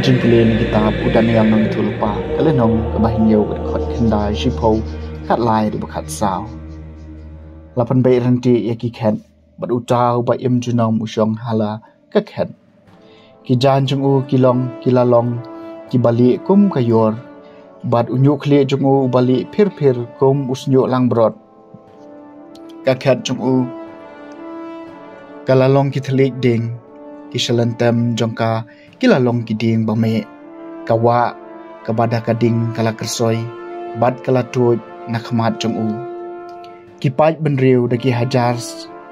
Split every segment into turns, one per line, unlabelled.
jing pulin kitab udan yang nong itu lupa kalian nong kebahin yau kot kendai shipau kat lai di bekat sao lapan bayi renti ya ki ken bat utau ba im junom usyong hala ka ken ki jan jung u kilong kilalong ki bali kum kayor bat unyu khle jung u bali phir kum usnyo lang brot ka ken jung u kalalong ki thlik ding ki shalantem jongka kilalong ki ding ba me kawa kabada kading kala kersoi bat kala tuj nakhmat jung u ki paj benriu daki hajar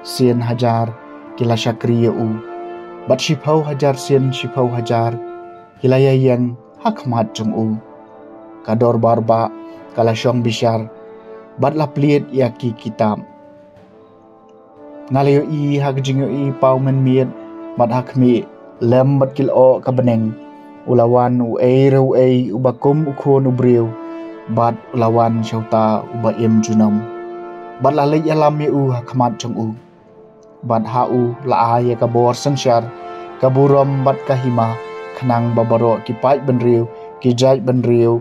sien hajar kila syakriya u bat shipau hajar sien shipau hajar kila yang hakmat jung u kador barba kala syong bishar bat la pliet ya ki kitab ngalayo i hagjingo i pau men miet bat hakmi lem bat kil o kabeneng ulawan u ubakum ukhon ubriu bat ulawan syauta ubaim junam bat la lej alam u hakmat jung u bat ha u la ya kabor sansyar kaburam bat kahima khnang babaro ki pai benriu ki jaj benriu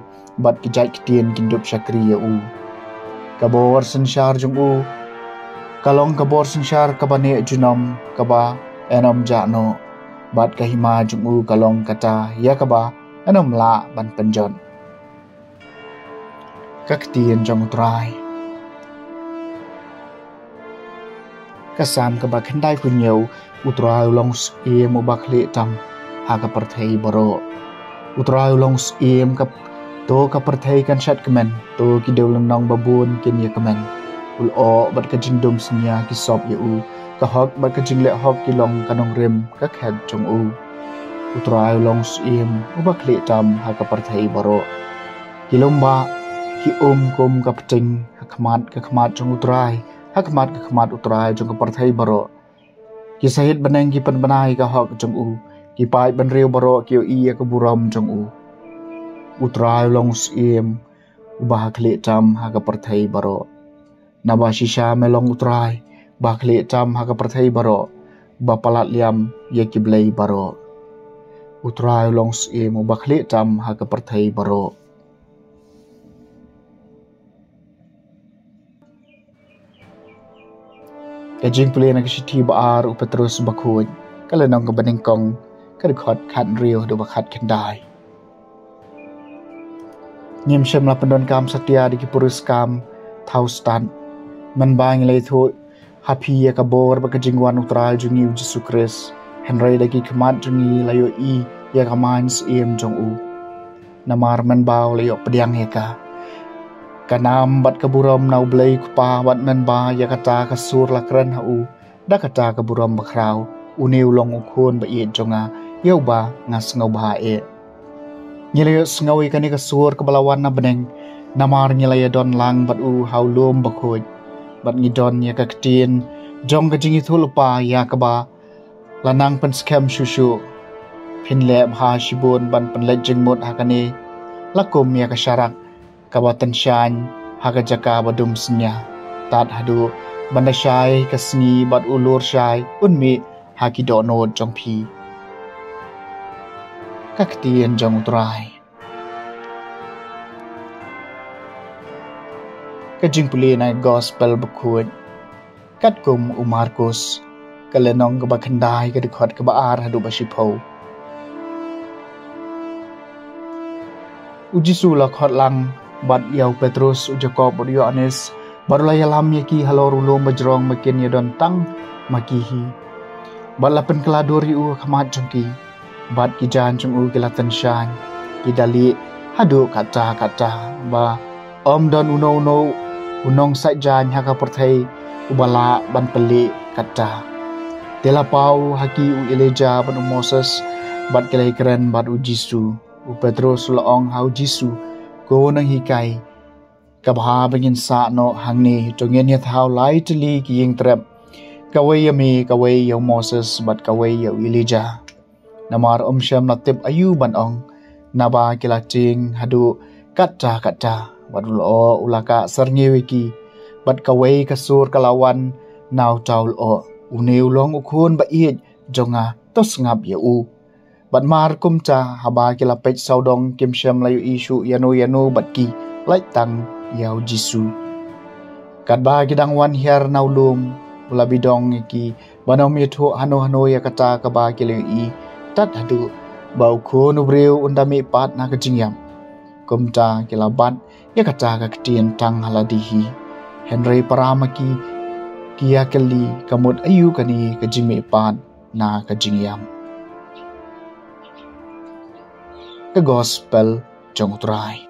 bat ki jaj kitien kindup syakriya u kabor sansyar jung u kalong kabor sansyar kabane junam kaba enom jano bat kahima jung u kalong kata ya kaba enom la ban penjon kaktien jong trai kasam kaba khandai punyau utrai long e mo bakle tam ha ka parthai baro utrai long e kap to ka parthai kan shat kemen to ki deulang nong babun kin ya kemen ul o bat ka jingdom snya ki sop ye u ka hok bat ka jingle hok ki long kanong rem ka khat jong u utrai long e mo bakle tam ha ka parthai baro ki lomba ki kum ka pting ka khmat jong utrai hakmat utrai jong ka parthai baro ki sahit beneng ki pan banai ka hok jong u ki pai ban reu baro ki i ka buram jong u utrai long sim ubah khle tam ha ka parthai baro naba shisha melong utrai ba khle tam ha ka parthai baro ba palat liam ye ki blai baro utrai long sim ubah khle tam ha ka parthai baro kajing pulin nak sithi baar upatrus bakhuj kalenong ka baning kong kadkhot khat riu do bakhat kendai nyem shem la pendon kam satya di purus kam thaustan man bang le thu happy ya ka bor ba kajing wan utral jungi Jesus Christ henry dagi khmat jungi layo i ya ka mans em jong u namar man baw layo pediang heka kanam bat kaburam nau blai kupa bat men ba ya kata kasur lakran ha u da kata kaburam bakrau uneu long ukhon ba ye jonga yau ba ngas ngau ba e nyele sngawi kani kasur kabalawan na beneng namar nyele don lang bat u haulum bakhoj bat ngidon ya kaktien jong ka jingi thulupa ya kaba lanang pen scam shushu phinle bha shibun ban pen lejing mot hakane lakum ya kasyarak kabatan syan haga jaka badum senya tat hadu banda syai kasni bat ulur syai unmi haki dono jong phi kaktien jong trai kajing puli na gospel bukhud katkum umarkus kalenong ka bakhandai ka dikhot ka baar hadu basipau ujisu la khot lang bat yau Petrus u Jakob u Yohanes barulaya lam yaki halor ulum bajrong makin yadon tang makihi bat lapen keladori u khamat jongki bat ki jan jong u kilatan shan ki dali hadu kata ba om don uno unong sa jan haka perthai ubala ban peli kata tela pau haki u Elijah ban u Moses bat kelai keren bat u Jisu u Petrus laong hau Jisu ko nang hikai kabha bangin sa no hangni tongyen ya thau lai tli ki ying trep kawai yami kawai ya Moses bat kawai ya Elijah namar sham natip ayu ban ong naba kilating hadu kata badul o ulaka sarngewiki bat kawai kasur kalawan naw taul o uneu long ukhun ba iet jonga tos ngap ya u bat mar kumcha haba kila pech saudong kim shem layu isu yano bat ki lai tang yau jisu kat ba kidang wan hiar naulum ula bidong ki banom yetho hano ya kata ka ba kila i tat hadu bau ko nu breu undami pat na ka jingyam kumta kila bat ya kata ka ketien tang haladihi Henry paramaki kia kali kamut ayu kani ka jingme pat na ka jingyam The Gospel Jong Utrai